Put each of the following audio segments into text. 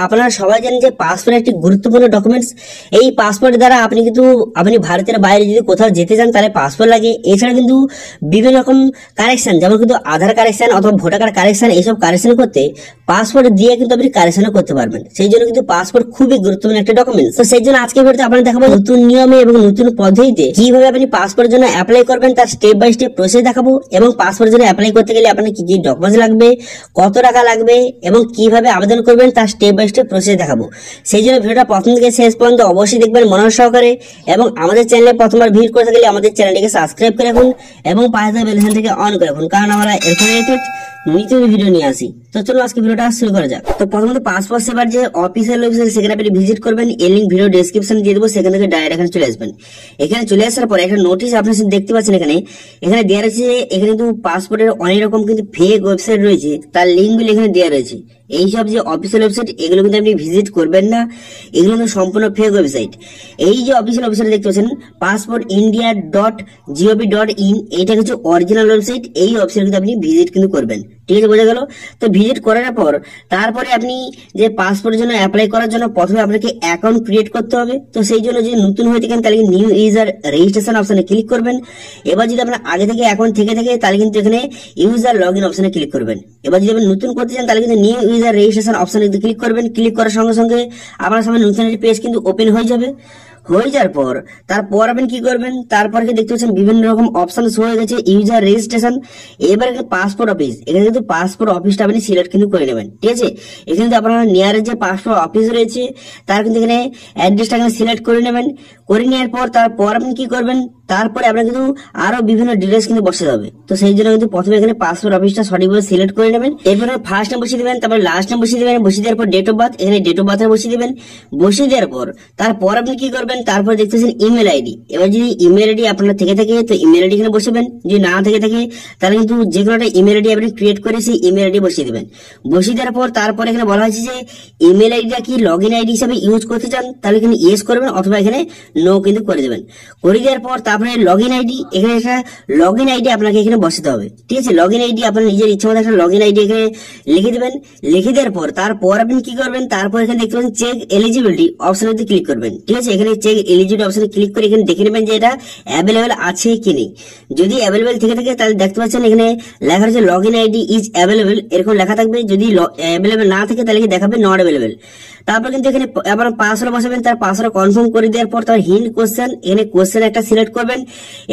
আপনারা সবাই জানেন যে পাসপোর্ট একটি গুরুত্বপূর্ণ ডকুমেন্টস। এই পাসপোর্ট দ্বারা আপনি ভারতের বাইরে যদি কোথাও যেতে চান তাহলে পাসপোর্ট লাগে। এছাড়া কিন্তু বিভিন্ন রকম কারেকশন, যেমন কিন্তু আধার কারেকশন অথবা ভোটার কার্ড কারেকশন, এইসব কারেকশন করতে পাসপোর্ট দিয়ে কিন্তু আপনি কারেকশনও করতে পারবেন। সেই জন্য কিন্তু পাসপোর্ট খুবই গুরুত্বপূর্ণ একটা ডকুমেন্টস। তো সেই জন্য আজকে ভিডিওতে আপনাদের দেখাবো নতুন নিয়মে এবং নতুন পদ্ধতিতে কিভাবে আপনি পাসপোর্টের জন্য অ্যাপ্লাই করবেন, তার স্টেপ বাই স্টেপ প্রসেস দেখাবো। এবং পাসপোর্টের জন্য অ্যাপ্লাই করতে গেলে আপনার কি কি ডকুমেন্টস লাগবে, কত টাকা লাগবে এবং কিভাবে আবেদন করবেন তার স্টেপ বাই স্টেপ প্রসেস দেখাবো। সেই জন্য ভিডিওটা প্রথম থেকে শেষ পর্যন্ত অবশ্যই দেখবেন মনোযোগ সহকারে। এবং আমাদের চ্যানেলে প্রথমবার ভিজিট করতে গেলে আমাদের চ্যানেলটিকে সাবস্ক্রাইব করে রাখুন এবং পাশে থাকা বেল আইকনটিকে অন করে রাখুন, কারণ আমরা এরকম নিচে ভিডিও নিয়ে আসি। তো চলো আজকে ভিডিওটা শুরু করা যাক। তো প্রথমত পাসপোর্ট সেবার যে অফিসিয়াল ওয়েবসাইট সেখানে আপনি ভিজিট করবেন। এই লিংক ভিডিও ডেসক্রিপশনে দিয়ে দেবো, সেখান থেকে ডাইরেক্ট এখানে চলে আসবেন। এখানে চলে আসার পর একটা নোটিশ আপনারা দেখতে পাচ্ছেন এখানে দেওয়া রয়েছে। এখানে কিন্তু পাসপোর্টের অনেক রকম কিন্তু ফেক ওয়েবসাইট রয়েছে, তার লিঙ্কগুলো এখানে দেওয়া রয়েছে। এইসব যে অফিসিয়াল ওয়েবসাইট এগুলো কিন্তু আপনি ভিজিট করবেন না, এগুলো কিন্তু সম্পূর্ণ ফেক ওয়েবসাইট। এই যে অফিসিয়াল ওয়েবসাইট দেখতে পাচ্ছেন passportindia.gov.in, এটা হচ্ছে অরিজিনাল ওয়েবসাইট। এই ওয়েবসাইট কিন্তু আপনি ভিজিট কিন্তু করবেন, ঠিক আছে, বোঝা গেল? তো ভিজিট করার পর তারপরে আপনি যে পাসপোর্টের জন্য অ্যাপ্লাই করার জন্য প্রথমে আপনাকে অ্যাকাউন্ট ক্রিয়েট করতে হবে। তো সেই জন্য যদি নতুন হয়ে থাকেন তাহলে নিউ ইউজার রেজিস্ট্রেশন অপশনে ক্লিক করবেন। এবার যদি আপনার আগে থেকে অ্যাকাউন্ট থেকে থাকে তাহলে কিন্তু এখানে ইউজার লগ ইন অপশনে ক্লিক করবেন। এবার যদি আপনি নতুন করতে চান তাহলে কিন্তু নিউ ইউজার রেজিস্ট্রেশন অপশনে ক্লিক করবেন। ক্লিক করার সঙ্গে সঙ্গে আপনার সামনে নতুন একটি পেজ কিন্তু ওপেন হয়ে যাবে। হয়ে যাওয়ার পর তারপর আপনি কি করবেন, তারপর দেখতে পাচ্ছেন বিভিন্ন রকম অপশন হয়ে গেছে ইউজার রেজিস্ট্রেশন। এবার পাসপোর্ট অফিস, এখানে কিন্তু পাসপোর্ট অফিসটা আপনি সিলেক্ট কিন্তু করে নেবেন, ঠিক আছে। এখানে কিন্তু আপনার নিয়ারের যে পাসপোর্ট অফিস রয়েছে তার কিন্তু এখানে অ্যাড্রেসটা সিলেক্ট করে নেবেন। করে নেওয়ার পর তারপর আপনি কি করবেন, তারপরে আপনার কিন্তু আরো বিভিন্ন ডিটেলস কিন্তু বসে যাবে। তো সেই জন্য কিন্তু প্রথমে এখানে পাসপোর্ট অফিসটা সঠিকভাবে সিলেক্ট করে নেবেন। এরপর ফার্স্ট নাম বসিয়ে দিবেন, তারপর লাস্ট নাম বসিয়ে দিবেন। বসিয়ে দেওয়ার পর ডেট অফ বার্থ, এখানে ডেট অফ বার্থ বসিয়ে দিবেন। বসিয়ে দেওয়ার পর তারপর আপনি কি করবেন, তারপর দেখতেছেন ইমেল আইডি। এবার যদি ইমেল আইডি আপনার থেকে থাকে তো ইমেল আইডি এখানে বসাবেন, যদি না থেকে থাকে তাহলে কিন্তু যে কোনো একটা ইমেল আইডি আপনি ক্রিয়েট করে সেই ইমেল আইডি বসিয়ে দিবেন। বসিয়ে দেওয়ার পর তারপর এখানে বলা হয়েছে যে ইমেল আইডিটা কি লগ ইন আইডি হিসাবে ইউজ করতে চান, তাহলে এখানে ইয়েস করবেন অথবা এখানে নো কিন্তু করে দেবেন। করে দেওয়ার পর তারপরে লগ ইন আইডি, এখানে একটা লগ ইন আইডি আপনাকে এখানে বসাতে হবে, ঠিক আছে। লগ ইন আইডি আপনার নিজের ইচ্ছা মতো একটা লগ ইন আইডি এখানে লিখে দেবেন। লিখে দেওয়ার পর তারপর আপনি কি করবেন, তারপর এখানে দেখতে পাচ্ছেন চেক এলিজিবিলিটি অপশনে ক্লিক করবেন, ঠিক আছে। এখানে চেক এলিজিবিলিটি অপশনে ক্লিক করে এখানে দেখে নেবেন যে এটা অ্যাভেলেবেল আছে কি নেই। যদি অ্যাভেলেবেল থেকে থাকে তাহলে দেখতে পাচ্ছেন এখানে লেখা রয়েছে log in ID is available, এরকম লেখা থাকবে। যদি অ্যাভেলেবেল না থাকে তাহলে দেখাবে নট অ্যাভেলেবেল। তারপর কিন্তু এখানে আবার পাসওয়ার্ড বসাবেন, তার পাসওয়ার্ড কনফার্ম করে দেওয়ার পর তার হিন্ট কোশ্চেন, এখানে কোশ্চেন একটা সিলেক্ট করবেন।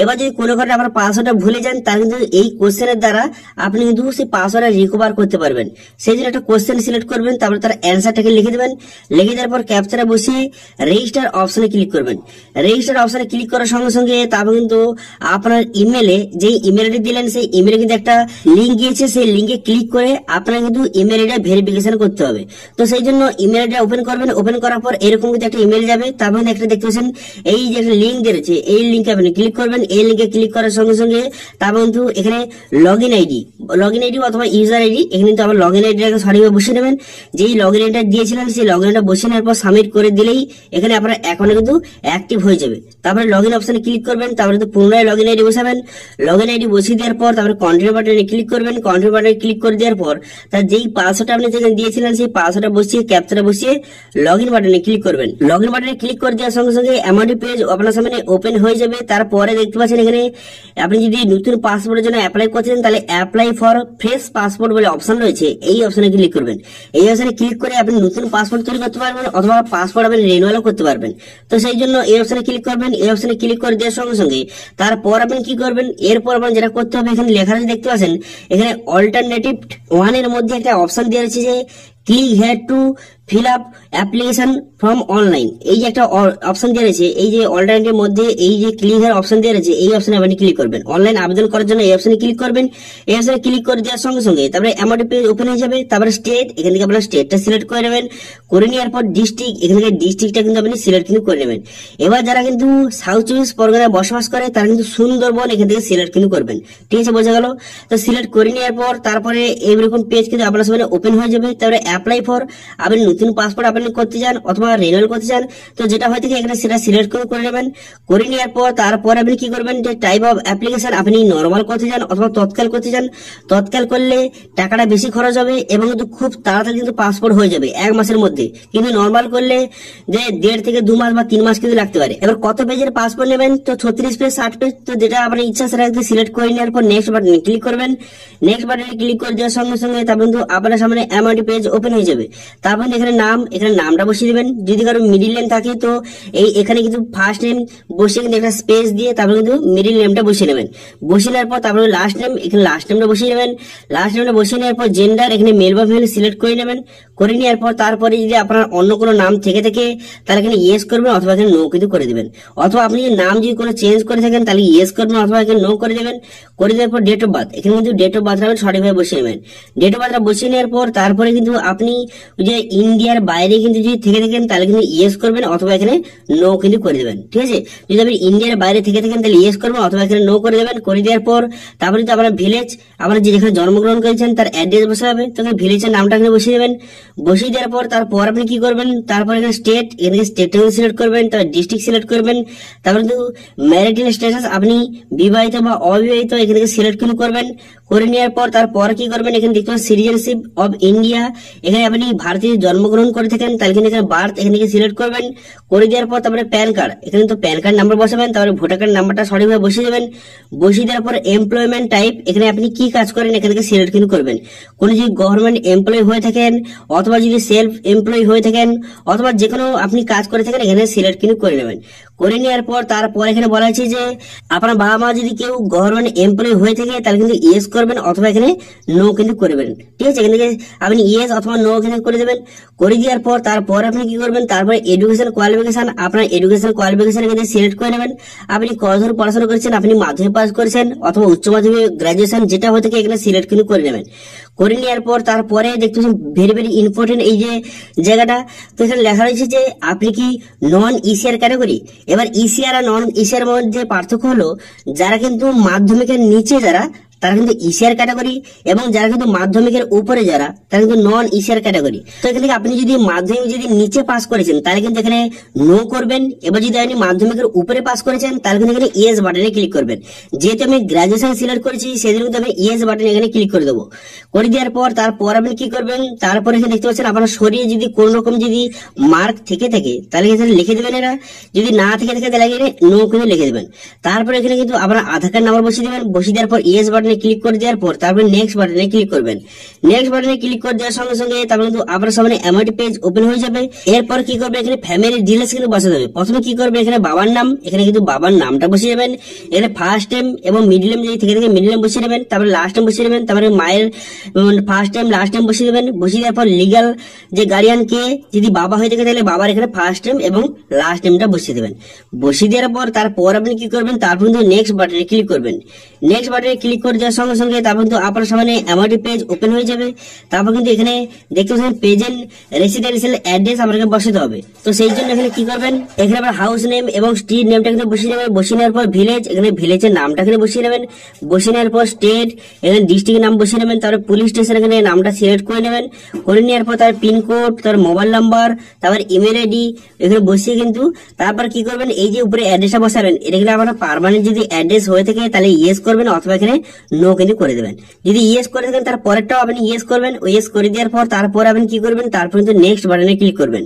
এবার যদি কোনো কারণে আপনার পাসওয়ার্ডটা ভুলে যান তাহলে কিন্তু এই কোশ্চেনের দ্বারা আপনি কিন্তু সেই পাসওয়ার্ডটা রিকভার করতে পারবেন। সেই জন্য একটা কোশ্চেন সিলেক্ট করবেন, তারপর তার অ্যান্সারটাকে লিখে দেবেন। লিখে দেওয়ার পর ক্যাপচারে বসিয়ে রেজিস্টার অপশনে ক্লিক করবেন। রেজিস্টার অপশনে ক্লিক করার সঙ্গে সঙ্গে তারপর কিন্তু আপনার ইমেলে যেই ইমেল আইডি দিলেন সেই ইমেলে কিন্তু একটা লিঙ্ক গিয়েছে, সেই লিঙ্কে ক্লিক করে আপনার কিন্তু ইমেল আইডি ভেরিফিকেশন করতে হবে। তো সেই জন্য ইমেল আইডি ওপেন করবেন। ওপেন করার পর এরকম কিন্তু একটা ইমেল যাবে, তারপর একটা দেখতে পাচ্ছেন এই যে একটা লিঙ্ক দিয়েছে, এই লিঙ্কে আপনি ক্লিক করবেন। এই লিঙ্কে ক্লিক করার সঙ্গে সঙ্গে তারপর কিন্তু এখানে লগ ইন আইডি অথবা ইউজার আইডি, এখানে কিন্তু আবার লগ ইন আইডিটাকে সঠিকভাবে বসিয়ে নেবেন। যেই লগ ইন আইডিটা দিয়েছিলেন সেই লগ ইনটা বসিয়ে নেওয়ার পর সাবমিট করে দিলেই এখানে আপনার অ্যাকাউন্টে কিন্তু অ্যাক্টিভ হয়ে যাবে। তারপরে লগ ইন অপশনে ক্লিক করবেন, তারপরে পুনরায় লগ ইন আইডি বসাবেন। লগ ইন আইডি বসিয়ে দেওয়ার পর তারপরে কন্টিনিউ বাটনে ক্লিক করবেন। কন্টিনিউ বাটনে ক্লিক করে দেওয়ার পর তার যেই পাসওয়ার্ডটা আপনি যেখানে দিয়েছিলেন সেই পাসওয়ার্ডটা বসিয়ে ক্যাপচাটা বসিয়ে লগ ইন বাটনে ক্লিক করবেন। লগ ইন বাটনে ক্লিক করে দেওয়ার সঙ্গে সঙ্গে এমনটি পেজ আপনার সামনে ওপেন হয়ে যাবে। তারপরে দেখতে পাচ্ছেন এখানে আপনি যদি নতুন পাসপোর্টের জন্য অ্যাপ্লাই করছেন তাহলে অ্যাপ্লাই ফর ফ্রেশ পাসপোর্ট বলে অপশন রয়েছে, এই অপশনে ক্লিক করবেন। এই অপশনে ক্লিক করে আপনি নতুন পাসপোর্ট তৈরি করতে পারবেন অথবা পাসপোর্ট আপনি রিনিউয়ালও করতে পারবেন। তো সেই জন্য এই অপশনে ক্লিক করবেন। এই অপশনে ক্লিক করে দেওয়ার সঙ্গে সঙ্গে তারপর আপনি কি করবেন, এরপর আপনার যেটা করতে হবে এখানে লেখা আছে দেখতে পাচ্ছেন এখানে অল্টারনেটিভ 1 এর মধ্যে একটা অপশন দেওয়া রয়েছে যে click here two fill up application from online. এই যে একটা অপশন দেওয়া রয়েছে, এই যে অল্টারনেটিভ মধ্যে এই যে ক্লিক হেয়ার অপশন দেওয়া রয়েছে এই অপশনে আপনি ক্লিক করবেন। অনলাইন আবেদন করার জন্য এই অপশনে ক্লিক করবেন। এই অপশনে ক্লিক করে দেওয়ার সঙ্গে সঙ্গে তারপরে এমআরটি পেজ ওপেন হয়ে যাবে। তারপরে স্টেট, এখান থেকে আপনার স্টেটটা সিলেক্ট করে নেবেন। করে নেওয়ার পর ডিস্ট্রিক্ট, এখান থেকে ডিস্ট্রিক্টটা কিন্তু আপনি সিলেক্ট কিন্তু করে নেবেন। এবার যারা কিন্তু সাউথ চব্বিশ পরগনায় বসবাস করে তারা কিন্তু সুন্দরবন এখান থেকে সিলেক্ট কিন্তু করবেন, ঠিক আছে, বোঝা গেল? তো সিলেক্ট করে নেওয়ার পর তারপরে এইরকম পেজ কিন্তু আপনার সামনে ওপেন হয়ে যাবে। তারপরে অ্যাপ্লাই ফর, আপনি নতুন পাসপোর্ট আপনি করতে চান অথবা রিনিউয়াল করতে চান, তো যেটা হয় থাকে এখানে সেটা সিলেক্ট করে নেবেন। করে নেওয়ার পর তারপরে আপনি কি করবেন, যে টাইপ অফ অ্যাপ্লিকেশন আপনি নর্মাল করতে চান অথবা তৎকাল করতে চান। তৎকাল করলে টাকাটা বেশি খরচ হবে এবং কিন্তু খুব তাড়াতাড়ি কিন্তু পাসপোর্ট হয়ে যাবে 1 মাসের মধ্যে, কিন্তু নর্মাল করলে যে 1.5 থেকে 2 মাস বা 3 মাস কিন্তু লাগতে পারে। এবার কত পেজের পাসপোর্ট নেবেন, তো 36 পেজ 60 পেজ, তো যেটা আপনার ইচ্ছা সেটা সিলেক্ট করে নেওয়ার পর নেক্সট বাটনে ক্লিক করবেন। নেক্সট বাটনে ক্লিক করে দেওয়ার সঙ্গে সঙ্গে তারপর কিন্তু আপনার সামনে এমআরটি পেজ ওপেন হয়ে যাবে। তারপর এখানে এখানে নামটা বসিয়ে দিবেন। যদি কারো মিডিল নেম থাকে তো এখানে কিন্তু ফার্স্ট নেম বসিয়ে কিন্তু একটা স্পেস দিয়ে তারপর কিন্তু মিডিল নেমটা বসিয়ে নেবেন। বসিয়ে নেওয়ার পর তারপরে লাস্ট নেম, এখানে লাস্ট নেমটা বসিয়ে নেবেন। লাস্ট নেমটা বসিয়ে নেওয়ার পর জেন্ডার এখানে মেল বা ফিমেল সিলেক্ট করে নেবেন। করে নেওয়ার পর তারপরে যদি আপনার অন্য কোনো নাম থেকে থাকে তাহলে এখানে ইয়েস করবেন অথবা এখানে নো কিন্তু করে দেবেন। অথবা আপনি যদি নাম যদি কোনো চেঞ্জ করে থাকেন তাহলে ইয়েস করবেন অথবা এখানে নো করে দেবেন। করে দেওয়ার পর ডেট অফ বার্থ, এখানে কিন্তু ডেট অফ বার্থটা সঠিকভাবে বসিয়ে নেবেন। ডেট অফ বার্থটা বসিয়ে নেওয়ার পর তারপরে কিন্তু আপনি যে ইন্ডিয়ার বাইরে কিন্তু যদি থেকে থাকেন তাহলে কিন্তু ইয়েস করবেন অথবা এখানে নো কিন্তু করে দেবেন। ঠিক আছে, যদি আপনি ইন্ডিয়ার বাইরে থেকে থাকেন তাহলে ইয়েস করবেন অথবা এখানে নো করে দেবেন। করে দেওয়ার পর তারপরে কিন্তু আপনার ভিলেজ, আপনার যেখানে জন্মগ্রহণ করেছেন তার অ্যাড্রেস বসে হবে, তো ভিলেজের নামটা এখানে বসিয়ে দেবেন। বসিয়ে দেওয়ার পর তারপর আপনি কি করবেন, তারপর এখানে স্টেট, এখানে স্টেট সিলেক্ট করবেন, তারপর ডিস্ট্রিক্ট সিলেক্ট করবেন। তারপর কিন্তু ম্যারিটাল স্ট্যাটাস আপনি বিবাহিত বা অবিবাহিত এখানে সিলেক্ট কিন্তু করবেন। করে নেওয়ার পর তারপর কি করবেন, এখানে দেখতে পাচ্ছেন সিটিজেনশিপ অফ ইন্ডিয়া, এখানে আপনি ভারতীয় জন্মগ্রহণ করে থাকেন তাহলে কিন্তু এখানে বার্থ এখানে সিলেক্ট করবেন। করে দেওয়ার পর তারপরে প্যান কার্ড, এখানে তো প্যান কার্ড নাম্বার বসাবেন, তারপরে ভোটার কার্ড নাম্বারটা সঠিকভাবে বসিয়ে দেবেন। বসিয়ে দেওয়ার পর এমপ্লয়মেন্ট টাইপ, এখানে আপনি কি কাজ করেন এখান থেকে সিলেক্ট কিন্তু করবেন। কোনো যদি গভর্নমেন্ট এমপ্লয় হয়ে থাকেন অথবা যদি সেলফ এমপ্লয় হয়ে থাকেন অথবা যে কোনো আপনি কাজ করে থাকেন এখানে সিলেক্ট কিন্তু করে নেবেন। করে নেওয়ার পর তারপর এখানে বলা হয়েছে যে আপনার বাবা মা যদি কেউ গভর্নমেন্ট এমপ্লয় হয়ে থাকে তাহলে কিন্তু ইয়েস করবেন অথবা এখানে নো কিন্তু করবেন। ঠিক আছে, এখান থেকে আপনি ইয়েস অথবা নো এখানে করে দেবেন। করে দেওয়ার পর তারপর আপনি কি করবেন, তারপরে এডুকেশন কোয়ালিফিকেশন, আপনার এডুকেশন কোয়ালিফিকেশন এখানে সিলেক্ট করে নেবেন। আপনি কতদূর পড়াশোনা করেছেন, আপনি মাধ্যমিক পাস করেছেন অথবা উচ্চ মাধ্যমিক গ্রাজুয়েশন যেটা হয়ে থাকে এখানে সিলেক্ট কিন্তু করে নেবেন। করে নেওয়ার পর তারপরে দেখতে পাচ্ছেন ভেরি ভেরি ইম্পর্টেন্ট এই যে জায়গাটা, তো এখানে লেখা রয়েছে যে আপনি কি নন ইসিআর ক্যাটাগরি। এবার ইসিআর আর নন ইসিআর মধ্যে পার্থক্য হলো যারা কিন্তু মাধ্যমিকের নিচে যারা তারা কিন্তু ইসিআর ক্যাটাগরি এবং যারা কিন্তু মাধ্যমিকের উপরে যারা তারা কিন্তু নন ইসিআর ক্যাটাগরি। তো এখানে আপনি যদি মাধ্যমিক যদি নিচে পাস করেছেন তাহলে কিন্তু এখানে নো করবেন। এবার যদি আপনি মাধ্যমিকের উপরে পাস করেছেন তাহলে কিন্তু এখানে ইয়েস বাটনে ক্লিক করবেন। যেহেতু আমি গ্রাজুয়েশন সিলেক্ট করেছি সেজন্য কিন্তু আমি ইয়েস বাটনে এখানে ক্লিক করে দেবো। করে দেওয়ার পর তারপর আপনি কি করবেন, তারপর এখানে দেখতে পাচ্ছেন আপনার শরীরে যদি কোন রকম যদি মার্ক থেকে থাকে তাহলে এখানে লিখে দেবেন। এরা যদি না থেকে থাকে তাহলে এখানে নো কিন্তু লিখে দেবেন। তারপর এখানে কিন্তু আপনার আধার কার্ড নাম্বার বসিয়ে দেবেন। বসিয়ে দেওয়ার পর ইয়েস বাটনে ক্লিক করে দেওয়ার পর তারপর নেক্সট বাটনে ক্লিক করবেন। নেক্সট বাটনে ক্লিক করে দেওয়ার সঙ্গে সঙ্গে তারপর কিন্তু আপনার সামনে এমআরটি পেজ ওপেন হয়ে যাবে। এরপর কি করবে, এখানে ফ্যামিলি ডিটেইলস কিন্তু বসাতে হবে। প্রথমে কি করবে, এখানে বাবার নাম, এখানে কিন্তু বাবার নামটা বসিয়ে দেবেন। এখানে ফার্স্ট নেম এবং মিডল নেম যদি থেকে থাকে মিডল নেম বসিয়ে দেবেন। তারপরে লাস্ট নেম বসিয়ে দেবেন। তারপরে মায়ের ফার্স্ট নেম লাস্ট নেম বসিয়ে দেবেন। বসিয়ে দেওয়ার পর লিগাল যে গার্ডিয়ান কে যদি বাবা হয়ে থাকে তাহলে বাবার এখানে ফার্স্ট নেম এবং লাস্ট নেমটা বসিয়ে দেবেন। বসিয়ে দেওয়ার পর তারপর আপনি কি করবেন, তারপর কিন্তু নেক্সট বাটনে ক্লিক করবেন। নেক্সট বাটনে ক্লিক করে দেওয়ার সঙ্গে সঙ্গে তারপর কিন্তু আপনার সামনে এমআরটি পেজ ওপেন হয়ে যাবে। তারপর কিন্তু এখানে দেখতে পাচ্ছেন প্রেজেন্ট রেসিডেন্সিয়াল অ্যাড্রেস আপনাকে বসাতে হবে। তো সেই জন্য এখানে কি করবেন, এখানে আপনার হাউস নেম এবং স্ট্রিট নেমটা কিন্তু বসিয়ে নেবেন। বসিয়ে নেওয়ার পর ভিলেজ, এখানে ভিলেজের নামটা এখানে বসিয়ে নেবেন। বসিয়ে নেওয়ার পর স্টেট, এখানে ডিস্ট্রিক্টের নাম বসিয়ে নেবেন। তারপর পুলিশ স্টেশন এখানে নামটা সিলেক্ট করে নেবেন। করে নেওয়ার পর তার পিনকোড, তার মোবাইল নাম্বার, তারপর ইমেল আইডি এখানে বসিয়ে কিন্তু তারপর কি করবেন, এই যে উপরে অ্যাড্রেসটা বসাবেন এটা কিন্তু আপনার পার্মানেন্ট যদি অ্যাড্রেস হয়ে থাকে তাহলে ইয়েস করবেন অথবা এখানে নো কিন্তু করে দেবেন। যদি ইয়েস করে থাকেন তার পরেরটাও আপনি ইয়েস করবেন। ইয়েস করে দেওয়ার পর তারপর আপনি কি করবেন, তারপর কিন্তু নেক্সট বাটনে ক্লিক করবেন।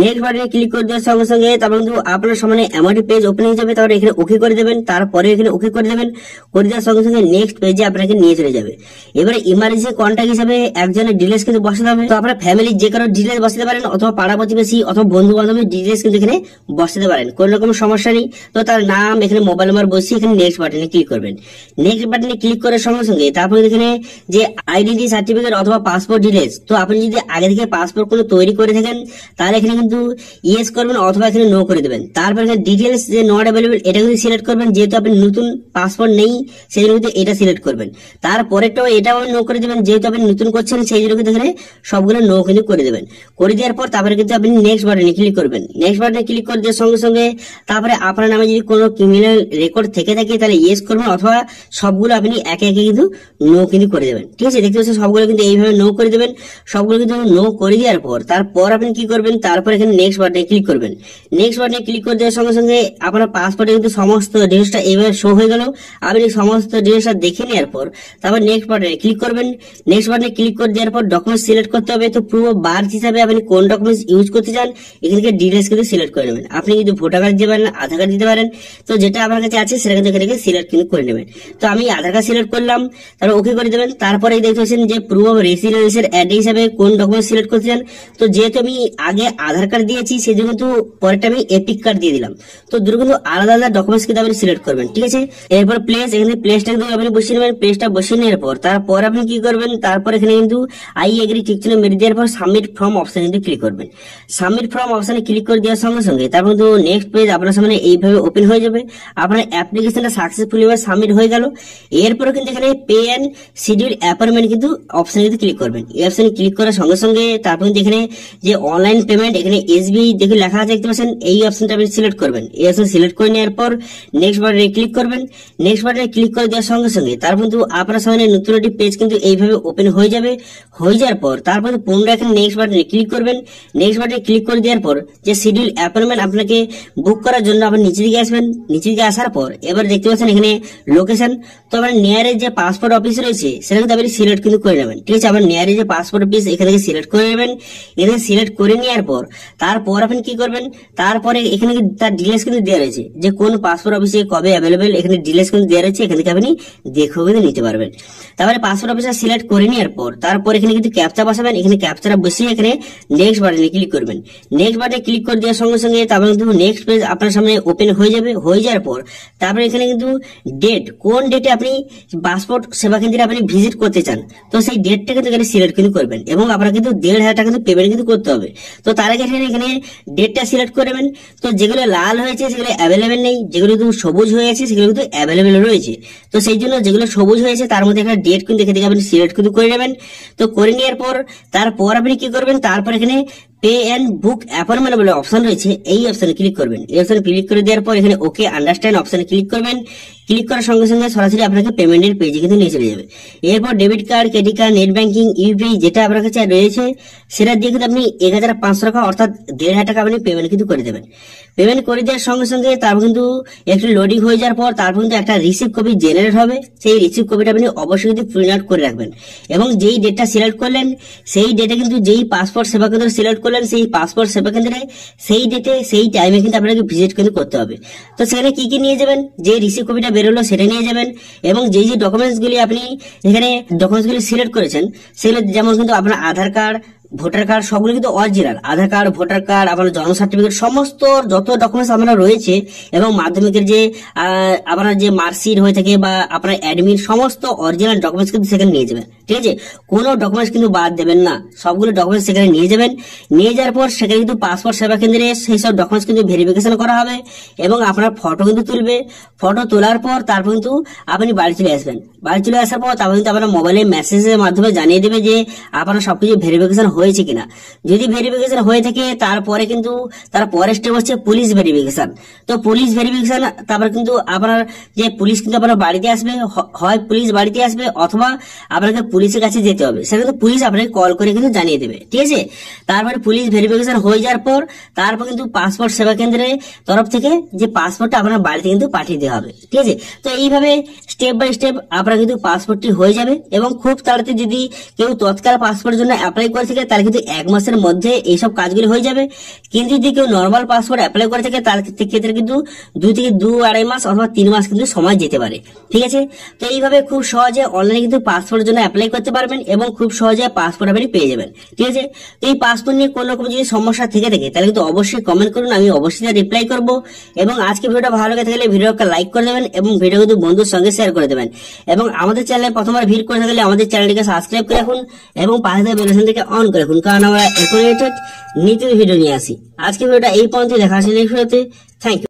নেক্সট বাটনে ক্লিক করে দেওয়ার সঙ্গে সঙ্গে তারপর কিন্তু আপনার সামনে এমআরটি পেজ ওপেন হয়ে যাবে। তারপরে এখানে ওকে করে দেবেন। তারপরে এখানে ওকে করে দেবেন। করে দেওয়ার সঙ্গে সঙ্গে নেক্সট পেজে আপনাকে নিয়ে চলে যাবে। এবারে ইমার্জেন্সি কন্ট্যাক্ট হিসেবে একজনের ডিটেইলস কিন্তু বসাতে হবে। তো আপনার ফ্যামিলির যে কারো ডিটেইলস বসাতে পারেন অথবা পাড়া প্রতিবেশী অথবা বন্ধু বান্ধবের ডিটেইলস কিন্তু এখানে বসাতে পারেন, কোনো রকম সমস্যা নেই। তো তার নাম, এখানে মোবাইল নাম্বার বসিয়ে এখানে নেক্সট বাটনে ক্লিক করবেন। নেক্সট বাটনে ক্লিক করার সঙ্গে সঙ্গে তারপরে এখানে যে আইডেন্টি সার্টিফিকেট অথবা পাসপোর্ট ডিটেইলস, তো আপনি যদি আগে থেকে পাসপোর্ট কোনো তৈরি করে থাকেন তাহলে এখানে কিন্তু ইয়েস করবেন অথবা এখানে নো করে দেবেন। তারপর এখানে ডিটেইলস যে নট অ্যাভেলেবল এটা কিন্তু সিলেক্ট করবেন, যেহেতু আপনি নতুন পাসপোর্ট নেই সেই জন্য কিন্তু এটা সিলেক্ট করবেন। তারপরেটাও এটাও নো করে দেবেন, যেহেতু আপনি নতুন করছেন সেই জন্য কিন্তু এখানে সবগুলো নো কিন্তু করে দেবেন। করে দেওয়ার পর তারপরে কিন্তু আপনি নেক্সট বাটনে ক্লিক করবেন। নেক্সট বাটনে ক্লিক করে দেওয়ার সঙ্গে সঙ্গে তারপরে আপনার নামে যদি কোনো ক্রিমিনাল রেকর্ড থেকে থাকে তাহলে ইয়েস করবেন অথবা সবগুলো আপনি একে একে কিন্তু নো কিন্তু করে দেবেন। ঠিক আছে, দেখতে পাচ্ছেন সবগুলো কিন্তু এইভাবে নো করে দেবেন। সবগুলো কিন্তু নো করে দেওয়ার পর তারপর আপনি কি করবেন, তারপর এখানে নেক্সট বাটনে ক্লিক করবেন। নেক্সট বাটনে ক্লিক করে দেওয়ার সঙ্গে সঙ্গে আপনার পাসপোর্টে কিন্তু সমস্ত ডিটেলসটা এইভাবে শো হয়ে গেল। আপনি সমস্ত ডিটেলসটা দেখে নেওয়ার পর তারপর নেক্সট বাটনে ক্লিক করবেন। নেক্সট বাটনে ক্লিক করে দেওয়ার পর ডকুমেন্ট সিলেক্ট করতে হবে। তো প্রুফ অফ বার্থ হিসাবে আপনি কোন ডকুমেন্টস ইউজ করতে চান এখান থেকে ডিটেলস কিন্তু সিলেক্ট করে নেবেন। আপনি কিন্তু ভোটার কার্ড দিতে পারেন, আধার কার্ড দিতে পারেন। তো যেটা আপনার কাছে আছে সেটা কিন্তু এখানে সিলেক্ট কিন্তু করে নেবেন। তো আমি আধার কার্ড সিলেক্ট করলাম, তারপর ওকে করে দেবেন। তারপরে দেখতে পাচ্ছেন যে প্রুফ অফ রেসিডেন্সের অ্যাড্রেস হিসাবে কোন ডকুমেন্ট সিলেক্ট করতে চান। তো যেহেতু আমি আগে আধার কার্ড দিয়েছি সেই জন্য কিন্তু পরেরটা আমি এপিক কার্ড দিয়ে দিলাম। তো দুটো কিন্তু আলাদা আলাদা ডকুমেন্টস কিন্তু আপনি সিলেক্ট করবেন। ঠিক আছে, এরপর প্লেস, এখানে প্লেসটা কিন্তু আপনি বসিয়ে নেবেন। প্লেসটা বসিয়ে নেওয়ার পর তারপর আপনি কি করবেন, তারপর এখানে কিন্তু আই এগ্রি ঠিক ছিল মেরে দেওয়ার পর সাবমিট ফর্ম অপশন কিন্তু ক্লিক করবেন। সাবমিট ফর্ম অপশনে ক্লিক করে দেওয়ার সঙ্গে সঙ্গে তারপর কিন্তু নেক্সট পেজ আপনার সামনে এইভাবে ওপেন হয়ে যাবে। আপনার অ্যাপ্লিকেশনটা সাকসেসফুলি ভাবে সাবমিট হয়ে গেল। এরপরে কিন্তু এখানে পে এন্ড শিডিউল অ্যাপয়েন্টমেন্ট কিন্তু অপশনে কিন্তু ক্লিক করবেন। এই অপশনে ক্লিক করার সঙ্গে সঙ্গে তারপর কিন্তু এখানে যে অনলাইন পেমেন্ট এখানে এসবিআই দেখে লেখা আছে দেখতে পাচ্ছেন, এই অপশনটা আপনি সিলেক্ট করবেন। এই অপশন সিলেক্ট করে নেওয়ার পর নেক্সট বাটনে ক্লিক করবেন। নেক্সট বাটনে ক্লিক করে দেওয়ার সঙ্গে সঙ্গে তারপর কিন্তু আপনার সামনে নতুন একটি পেজ কিন্তু এইভাবে ওপেন হয়ে যাবে। হয়ে যাওয়ার পর তারপর পুনরায় এখানে নেক্সট বাটনে ক্লিক করবেন। নেক্সট বাটনে ক্লিক করে দেওয়ার পর যে শিডিউল অ্যাপয়েন্টমেন্ট আপনাকে বুক করার জন্য আপনি নিচে দিকে আসবেন। নিচে দিকে আসার পর এবার দেখতে পাচ্ছেন এখানে লোকেশন। তো আপনার নিয়ারের যে পাসপোর্ট অফিস রয়েছে সেটা কিন্তু আপনি সিলেক্ট কিন্তু করে নেবেন। ঠিক আছে, আপনার নিয়ারের যে পাসপোর্ট অফিস এখান থেকে সিলেক্ট করে নেবেন। এখানে সিলেক্ট করে নেওয়ার পর তারপর আপনি কি করবেন, তারপরে এখানে তার ডিটেলস কিন্তু দেওয়া রয়েছে যে কোন পাসপোর্ট অফিসে কবে অ্যাভেলেবেল, এখানে ডিটেলস কিন্তু দেওয়া রয়েছে। এখান থেকে আপনি দেখেও কিন্তু নিতে পারবেন। তারপরে পাসপোর্ট অফিসটা সিলেক্ট করে নেওয়ার পর তারপর এখানে কিন্তু ক্যাপচা বসাবেন। এখানে ক্যাপচাটা বসিয়ে এখানে নেক্সট বাটনে ক্লিক করবেন। নেক্সট বাটনে ক্লিক করে দেওয়ার সঙ্গে সঙ্গে তারপরে কিন্তু নেক্সট পেজ আপনার সামনে ওপেন হয়ে যাবে। হয়ে যাওয়ার পর তারপরে এখানে কিন্তু ডেট, কোন ডেটে আপনি পাসপোর্ট সেবা কেন্দ্রে আপনি ভিজিট করতে চান তো সেই ডেটটা কিন্তু এখানে সিলেক্ট কিন্তু করবেন এবং আপনার কিন্তু 1,500 টাকা কিন্তু পেমেন্ট কিন্তু করতে হবে। তো তার আগে এখানে ডেটটা সিলেক্ট করবেন। তো যেগুলো লাল হয়েছে সেগুলো অ্যাভেলেবেল নেই, যেগুলো কিন্তু সবুজ হয়ে আছে সেগুলো কিন্তু অ্যাভেলেবেল রয়েছে। তো সেই জন্য যেগুলো সবুজ হয়েছে তার মধ্যে একটা ডেট কিন্তু এখান থেকে আপনি সিলেক্ট কিন্তু করে নেবেন। তো করে নেওয়ার পর তারপর আপনি কি করবেন, তারপর এখানে পে এন্ড বুক অ্যাপয়েন্টমেন্ট বলে অপশন রয়েছে, এই অপশনে ক্লিক করবেন। এই অপশনে ক্লিক করে দেওয়ার পর এখানে ওকে আন্ডারস্ট্যান্ড অপশনে ক্লিক করবেন। ক্লিক করার সঙ্গে সঙ্গে সরাসরি আপনাকে পেমেন্টের পেজে কিন্তু নিয়ে চলে যাবে। এরপর debit card, credit card, net banking, UPI যেটা আপনার কাছে রয়েছে সেটা দিয়ে কিন্তু আপনি 1,500 টাকা অর্থাৎ 1,500 টাকা আপনি পেমেন্ট কিন্তু করে দেবেন। পেমেন্ট করে দেওয়ার সঙ্গে সঙ্গে তারপর কিন্তু একটু লোডিং হয়ে যাওয়ার পর তারপর কিন্তু একটা রিসিভ কপি জেনারেট হবে। সেই রিসিভ কপিটা আপনি অবশ্যই কিন্তু প্রিন্ট আউট করে রাখবেন এবং যেই ডেটটা সিলেক্ট করলেন সেই ডেটে কিন্তু যেই পাসপোর্ট সেবা কেন্দ্র সিলেক্ট করলেন সেই পাসপোর্ট সেবা কেন্দ্রে সেই ডেটে সেই টাইমে কিন্তু আপনাকে ভিজিট কিন্তু করতে হবে। তো সেখানে কি কি নিয়ে যাবেন, যে রিসিভ কপিটা বেরোলো সেটা নিয়ে যাবেন এবং যেই যে ডকুমেন্টসগুলি আপনি এখানে ডকুমেন্টসগুলি সিলেক্ট করেছেন সেগুলো যেমন কিন্তু আপনার আধার কার্ড, ভোটার কার্ড সবগুলো কিন্তু অরিজিনাল। আধার কার্ড, ভোটার কার্ড, আপনার জন্ম সার্টিফিকেট সমস্ত যত ডকুমেন্টস আপনার রয়েছে এবং মাধ্যমিকের যে আপনার যে মার্কশিট হয়ে থাকে বা আপনার অ্যাডমিট সমস্ত অরিজিনাল ডকুমেন্টস কিন্তু সেখানে নিয়ে যাবেন। ঠিক আছে, কোনো ডকুমেন্টস কিন্তু বাদ দেবেন না, সবগুলো ডকুমেন্টস সেখানে নিয়ে যাবেন। নিয়ে যাওয়ার পর সেখানে কিন্তু পাসপোর্ট সেবা কেন্দ্রে সেই সব ডকুমেন্টস কিন্তু ভেরিফিকেশন করা হবে এবং আপনার ফটো কিন্তু তুলবে। ফটো তোলার পর তারপর কিন্তু আপনি বাড়ি চলে আসবেন। বাড়ি চলে আসার পর তারপর কিন্তু আপনার মোবাইলে মেসেজের মাধ্যমে জানিয়ে দেবে যে আপনার সবকিছু ভেরিফিকেশন হয়েছে কিনা। যদি ভেরিফিকেশন হয়ে থাকে তারপরে কিন্তু তার পরের স্টেপ হচ্ছে পুলিশ ভেরিফিকেশন। তো পুলিশ ভেরিফিকেশন তারপর কিন্তু আপনার যে পুলিশ কিন্তু আপনার বাড়িতে আসবে, হয় পুলিশ বাড়িতে আসবে অথবা আপনাকে পুলিশের কাছে যেতে হবে, সেটা কিন্তু পুলিশ আপনাকে কল করে কিন্তু জানিয়ে দেবে। ঠিক আছে, তারপরে পুলিশ ভেরিফিকেশন হয়ে যাওয়ার পর তারপর কিন্তু পাসপোর্ট সেবা কেন্দ্রের তরফ থেকে যে পাসপোর্টটা আপনার বাড়িতে কিন্তু পাঠিয়ে দেওয়া হবে। ঠিক আছে, তো এইভাবে স্টেপ বাই স্টেপ আপনার কিন্তু পাসপোর্টটি হয়ে যাবে এবং খুব তাড়াতাড়ি যদি কেউ তৎকাল পাসপোর্টের জন্য অ্যাপ্লাই করে থাকে তাহলে কিন্তু 1 মাসের মধ্যে এইসব কাজগুলি হয়ে যাবে। কিন্তু যদি কেউ নর্মাল পাসপোর্ট অ্যাপ্লাই করে থাকে তার ক্ষেত্রে কিন্তু 2 থেকে 2-2.5 মাস অথবা 3 মাস কিন্তু সময় যেতে পারে। ঠিক আছে, তো এইভাবে খুব সহজে অনলাইনে কিন্তু পাসপোর্টের জন্য অ্যাপ্লাই করতে পারবেন এবং খুব সহজে পাসপোর্ট আপনি পেয়ে যাবেন। ঠিক আছে, তো এই পাসপোর্ট নিয়ে কোনো রকম যদি সমস্যা থেকে থাকে তাহলে কিন্তু অবশ্যই কমেন্ট করুন, আমি অবশ্যই রিপ্লাই করব। এবং আজকে ভিডিওটা ভালো লেগে থাকলে ভিডিওকে লাইক করে দেবেন এবং ভিডিও কিন্তু বন্ধুর সঙ্গে শেয়ার করে দেবেন এবং আমাদের চ্যানেলে প্রথমবার ভিজিট করে থাকলে আমাদের চ্যানেলটিকে সাবস্ক্রাইব করে রাখুন এবং পাশে থাকা বেল আইকনটিকে অন করে রাখুন, কারণ আমরা নিত্য ভিডিও নিয়ে আসি। আজকে ভিডিওটা এই পর্যন্ত, দেখা হচ্ছে নেক্সট ভিডিওতে। Thank you.